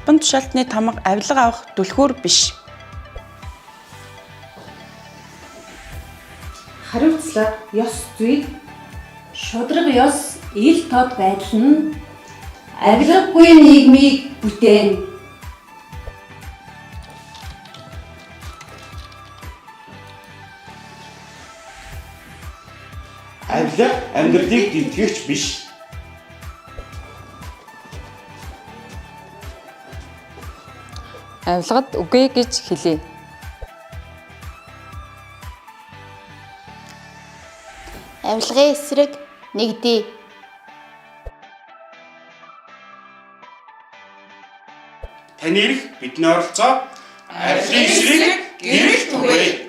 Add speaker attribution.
Speaker 1: албан тушаалтны тамга авилга авах түлхүүр биш.
Speaker 2: Хариуцлага ёс зүй. Шудраг ёс ил тод байдал нь авилгагүй нийгмийг бүтээн.
Speaker 3: Авилга амьдралыг дэвтгэгч биш.
Speaker 4: Авилгад үгүй гэж хэлье.
Speaker 5: Авилгын эсрэг нэгдээ.
Speaker 3: Таны эрх бидний оролцоо. Авилгын эсрэг гэрэлт үгүй.